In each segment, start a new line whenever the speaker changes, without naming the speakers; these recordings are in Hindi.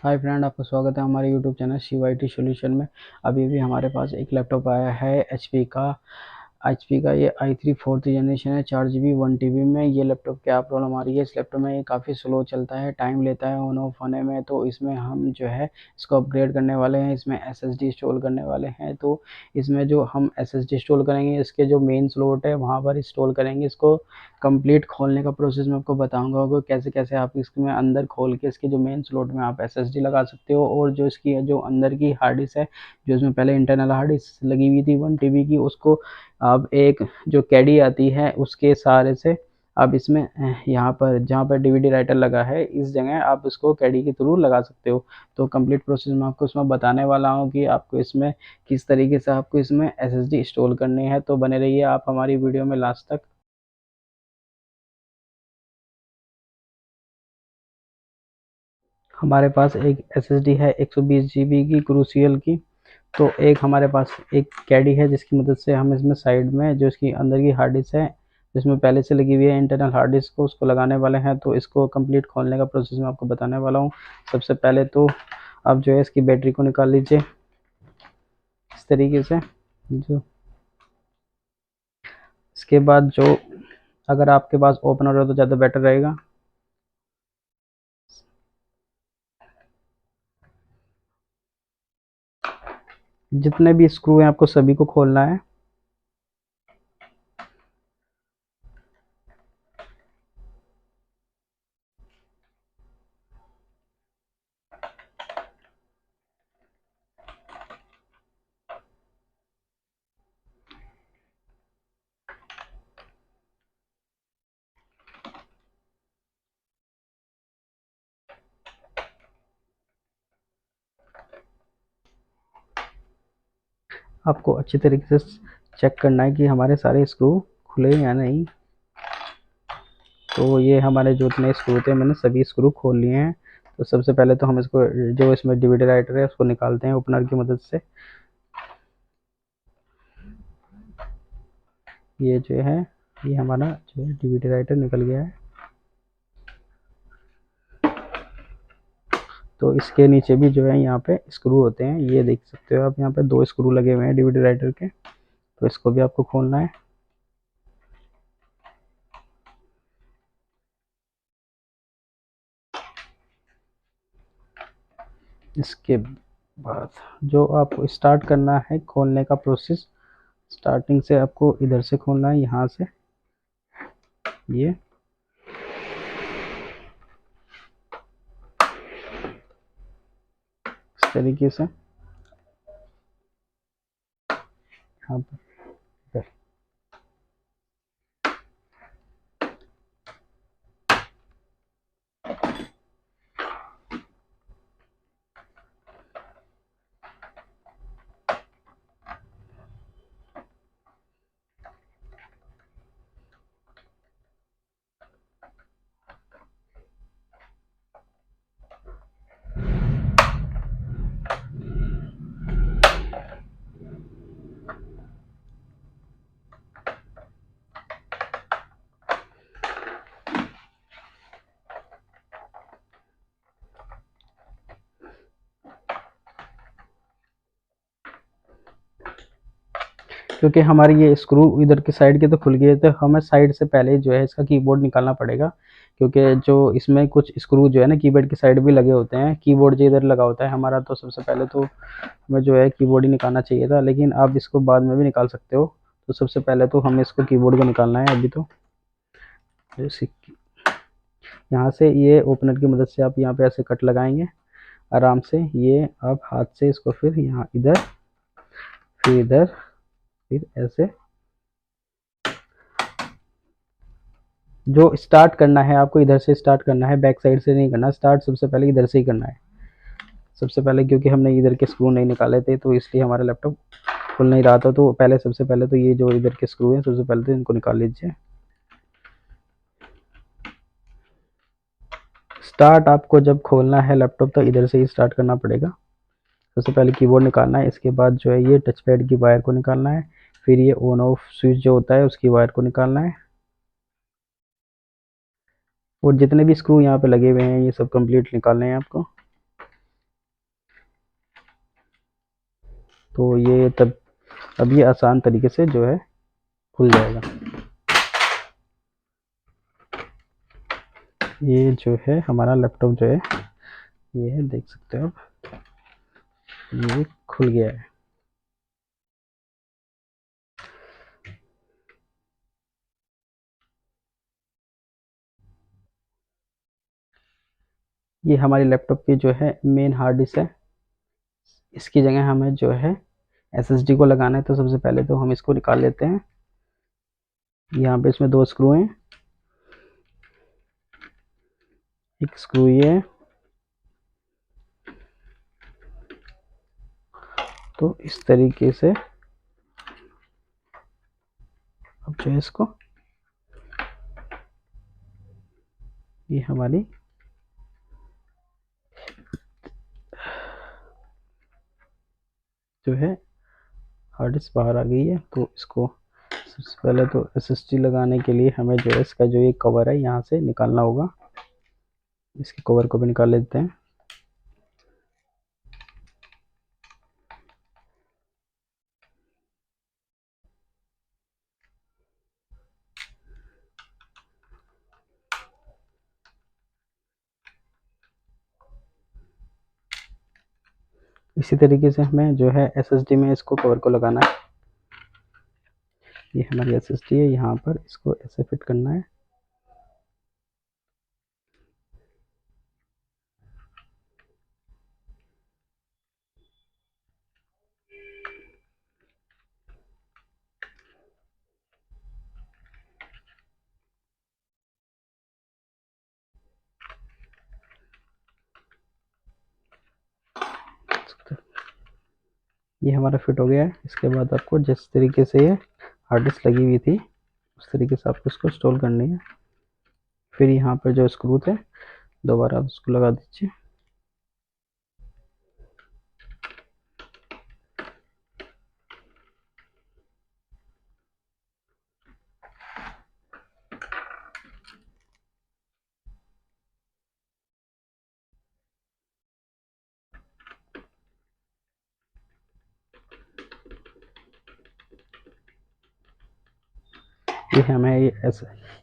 हाय फ्रेंड, आपका स्वागत है हमारे YouTube channel Shiv IT solution में। अभी भी हमारे पास एक लैपटॉप आया है एचपी का ये i3 फोर्थ जनरेशन है, 4 GB 1 TB में। ये लैपटॉप क्या प्रॉब्लम आ रही है इस लैपटॉप में, ये काफ़ी स्लो चलता है, टाइम लेता है ऑन ऑफ होने में। तो इसमें हम जो है इसको अपग्रेड करने वाले हैं, इसमें SSD इंस्टॉल करने वाले हैं। तो इसमें जो हम SSD इंस्टॉल करेंगे, इसके जो मेन स्लॉट है वहाँ पर इंस्टॉल करेंगे। इसको कंप्लीट खोलने का प्रोसेस मैं आपको बताऊंगा कि कैसे कैसे आप इसमें अंदर खोल के इसके जो मेन स्लॉट में आप SSD लगा सकते हो। और जो इसकी जो अंदर की हार्ड डिस्क है, जो इसमें पहले इंटरनल हार्ड डिस्क लगी हुई थी 1 TB की, उसको आप एक जो कैडी आती है उसके सहारे से आप इसमें यहाँ पर जहाँ पर DVD राइटर लगा है इस जगह आप इसको कैडी के थ्रू लगा सकते हो। तो कंप्लीट प्रोसेस मैं आपको इसमें बताने वाला हूँ कि आपको इसमें किस तरीके से आपको इसमें SSD इंस्टॉल करनी है। तो बने रहिए आप हमारी वीडियो में लास्ट तक। हमारे पास एक SSD है 120 GB की क्रूसियल की। तो एक हमारे पास एक कैडी है जिसकी मदद से हम इसमें साइड में जो इसकी अंदर की हार्ड डिस्क है, जिसमें पहले से लगी हुई है इंटरनल हार्ड डिस्क को, उसको लगाने वाले हैं। तो इसको कंप्लीट खोलने का प्रोसेस मैं आपको बताने वाला हूँ। सबसे पहले तो आप जो है इसकी बैटरी को निकाल लीजिए इस तरीके से। जो इसके बाद जो अगर आपके पास ओपनर हो तो ज़्यादा बेटर रहेगा। जितने भी स्क्रू हैं आपको सभी को खोलना है। आपको अच्छी तरीके से चेक करना है कि हमारे सारे स्क्रू खुले या नहीं। तो ये हमारे जो इतने स्क्रू थे मैंने सभी स्क्रू खोल लिए हैं। तो सबसे पहले तो हम इसको जो इसमें DVD राइटर है उसको निकालते हैं ओपनर की मदद से। ये जो है ये हमारा जो है DVD राइटर निकल गया है। तो इसके नीचे भी जो है यहाँ पे स्क्रू होते हैं, ये देख सकते हो आप, यहाँ पे 2 स्क्रू लगे हुए हैं DVD राइटर के। तो इसको भी आपको खोलना है। इसके बाद जो आपको स्टार्ट करना है खोलने का प्रोसेस, स्टार्टिंग से आपको इधर से खोलना है, यहाँ से ये इस तरीके से यहाँ पर। क्योंकि हमारी ये स्क्रू इधर की साइड के तो खुल गए थे, हमें साइड से पहले जो है इसका कीबोर्ड निकालना पड़ेगा। क्योंकि जो इसमें कुछ स्क्रू जो है ना कीबोर्ड की साइड भी लगे होते हैं, कीबोर्ड जो इधर लगा होता है हमारा। तो सबसे पहले तो हमें जो है कीबोर्ड ही निकालना चाहिए था, लेकिन आप इसको बाद में भी निकाल सकते हो। तो सबसे पहले तो हमें इसको कीबोर्ड को निकालना है अभी। तो यहाँ से ये ओपनर की मदद से आप यहाँ पे ऐसे कट लगाएंगे आराम से। ये आप हाथ से इसको फिर यहाँ इधर, फिर इधर, फिर ऐसे। जो स्टार्ट करना है आपको इधर से स्टार्ट करना है, बैक साइड से नहीं करना। स्टार्ट सबसे पहले इधर से ही करना है सबसे पहले, क्योंकि हमने इधर के स्क्रू नहीं निकाले थे तो इसलिए हमारा लैपटॉप खुल नहीं रहा था। तो पहले सबसे पहले तो ये जो इधर के स्क्रू हैं सबसे पहले तो इनको निकाल लीजिए। स्टार्ट आपको जब खोलना है लैपटॉप तो इधर से ही स्टार्ट करना पड़ेगा। सबसे पहले कीबोर्ड निकालना है, इसके बाद जो है ये टच पैड की वायर को निकालना है, फिर ये ऑन ऑफ स्विच जो होता है उसकी वायर को निकालना है। और जितने भी स्क्रू यहाँ पे लगे हुए हैं ये सब कंप्लीट निकालने हैं आपको। तो ये तब अब ये आसान तरीके से जो है खुल जाएगा। ये जो है हमारा लैपटॉप जो है ये है, देख सकते हो आप, ये खुल गया है। ये हमारी लैपटॉप की जो है मेन हार्ड डिस्क है। इसकी जगह हमें जो है एसएसडी को लगाना है। तो सबसे पहले तो हम इसको निकाल लेते हैं। यहाँ पे इसमें 2 स्क्रू हैं, एक स्क्रू ये है। तो इस तरीके से अब जो है इसको, ये हमारी जो है हार्ड डिस्क बाहर आ गई है। तो इसको सबसे पहले तो एसएसडी लगाने के लिए हमें जो है इसका जो ये कवर है यहाँ से निकालना होगा। इसके कवर को भी निकाल लेते हैं। इसी तरीके से हमें जो है एसएसडी में इसको कवर को लगाना है। ये हमारी एसएसडी है, यहाँ पर इसको ऐसे फिट करना है। ये हमारा फिट हो गया है। इसके बाद आपको जिस तरीके से ये हार्ड डिस्क लगी हुई थी उस तरीके से आपको इसको इंस्टॉल करनी है। फिर यहाँ पर जो स्क्रू थे दोबारा आप इसको लगा दीजिए।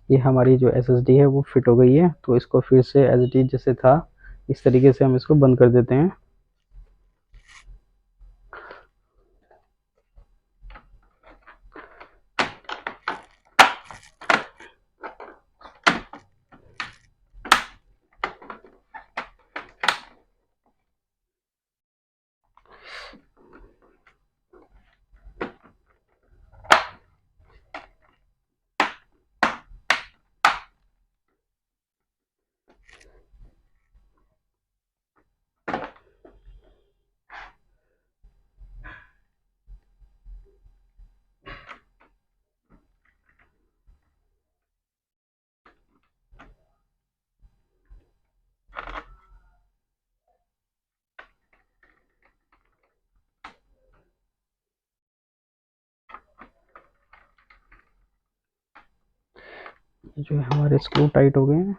ये हमारी जो एसएसडी है वो फिट हो गई है। तो इसको फिर से एज इट इज जैसे था इस तरीके से हम इसको बंद कर देते हैं। ये जो है हमारे स्क्रू टाइट हो गए हैं।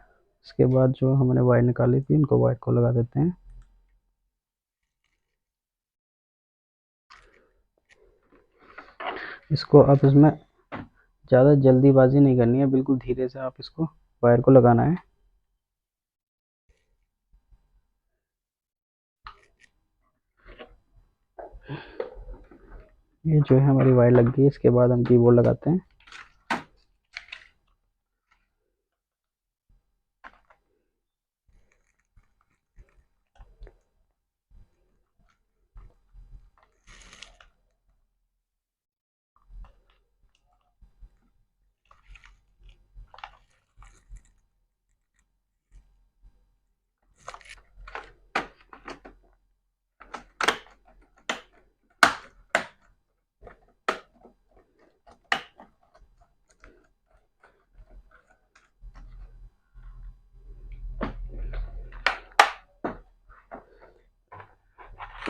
इसके बाद जो हमने वायर निकाली थी इनको वायर को लगा देते हैं। इसको अब इसमें ज़्यादा जल्दीबाजी नहीं करनी है, बिल्कुल धीरे से आप इसको वायर को लगाना है। ये जो है हमारी वायर लग गई। इसके बाद हम कीबोर्ड लगाते हैं।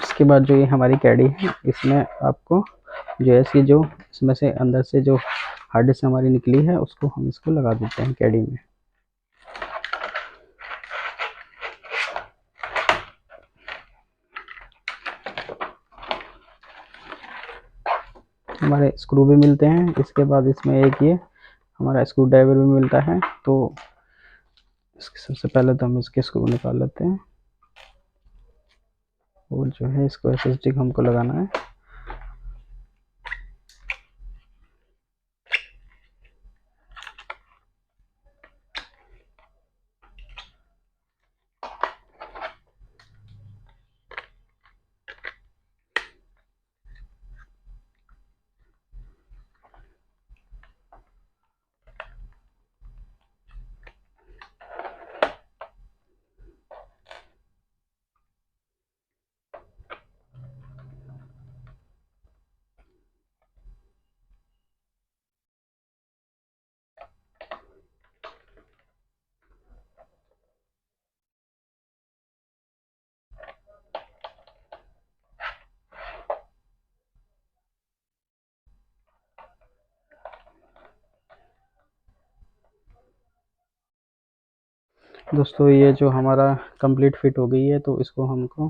इसके बाद जो ये हमारी कैडी है इसमें आपको जो है इसकी जो इसमें से अंदर से जो हार्ड डिस्क हमारी निकली है उसको हम इसको लगा देते हैं कैडी में। हमारे स्क्रू भी मिलते हैं। इसके बाद इसमें एक ये हमारा स्क्रू ड्राइवर भी मिलता है। तो सबसे पहले तो हम इसके स्क्रू निकाल लेते हैं और जो है इसको एसएसडी हमको लगाना है। दोस्तों ये जो हमारा कंप्लीट फिट हो गई है, तो इसको हमको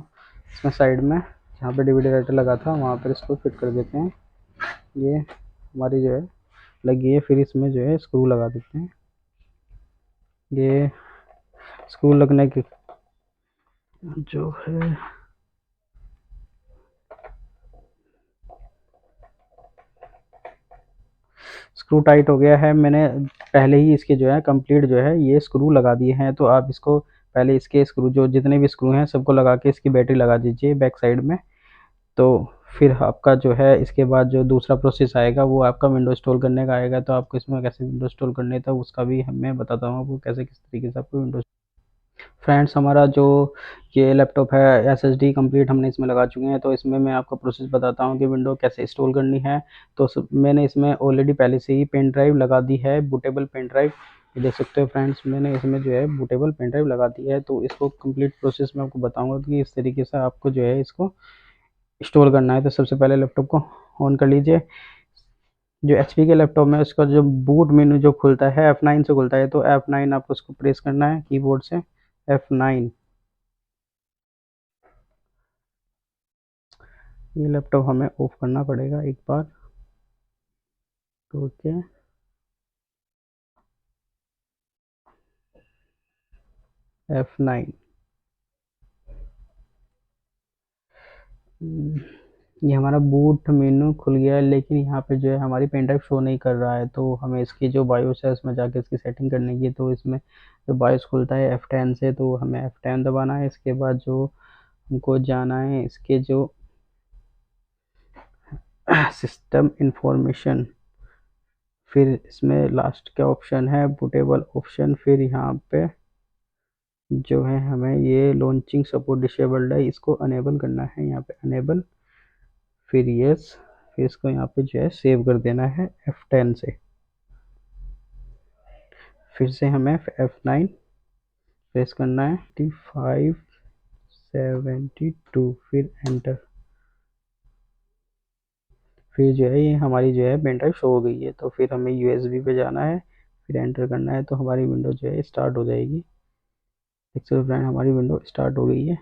इसमें साइड में जहाँ पे डीवीडी राइटर लगा था वहाँ पर इसको फिट कर देते हैं। ये हमारी जो है लगी है। फिर इसमें जो है स्क्रू लगा देते हैं। ये स्क्रू लगने की जो है स्क्रू टाइट हो गया है। मैंने पहले ही इसके जो है कंप्लीट जो है ये स्क्रू लगा दिए हैं। तो आप इसको पहले इसके स्क्रू जो जितने भी स्क्रू हैं सबको लगा के इसकी बैटरी लगा दीजिए बैक साइड में। तो फिर आपका जो है इसके बाद जो दूसरा प्रोसेस आएगा वो आपका विंडो इंस्टॉल करने का आएगा। तो आपको इसमें कैसे विंडो इंस्टॉल करने था उसका भी मैं बताता हूँ आपको कैसे किस तरीके से आपको विंडो। फ्रेंड्स हमारा जो ये लैपटॉप है एसएसडी कंप्लीट हमने इसमें लगा चुके हैं। तो इसमें मैं आपको प्रोसेस बताता हूँ कि विंडो कैसे इंस्टॉल करनी है। तो मैंने इसमें ऑलरेडी पहले से ही पेन ड्राइव लगा दी है, बूटेबल पेन ड्राइव। ये देख सकते हो फ्रेंड्स, मैंने इसमें जो है बूटेबल पेन ड्राइव लगा दी है। तो इसको कंप्लीट प्रोसेस में आपको बताऊंगा कि इस तरीके से आपको जो है इसको इंस्टॉल करना है। तो सबसे पहले लैपटॉप को ऑन कर लीजिए। जो एचपी के लैपटॉप में उसका जो बूट मेनू जो खुलता है F9 से खुलता है। तो F9 आपको उसको प्रेस करना है कीबोर्ड से, F9। ये लैपटॉप हमें ऑफ करना पड़ेगा एक बार। तो ओके, F9। ये हमारा बूट मेनू खुल गया है, लेकिन यहाँ पे जो है हमारी पेन ड्राइव शो नहीं कर रहा है। तो हमें इसकी जो बायोस है उसमें जाके इसकी सेटिंग करने की है। तो इसमें जो बायोस खुलता है F10 से, तो हमें F10 दबाना है। इसके बाद जो हमको जाना है इसके जो सिस्टम इंफॉर्मेशन, फिर इसमें लास्ट का ऑप्शन है बूटेबल ऑप्शन। फिर यहाँ पे जो है हमें ये लॉन्चिंग सपोर्ट डिसेबल्ड है, इसको अनेबल करना है। यहाँ पे अनेबल, फिर यस, फिर इसको यहाँ पे जो है सेव कर देना है F10 से। फिर से हमें F9 प्रेस करना है, 5572, फिर एंटर। फिर जो है ये हमारी जो है पेन ड्राइव शो हो गई है। तो फिर हमें यूएसबी पे जाना है, फिर एंटर करना है। तो हमारी विंडो जो है स्टार्ट हो जाएगी। देखिए फ्रेंड हमारी विंडो स्टार्ट हो गई है।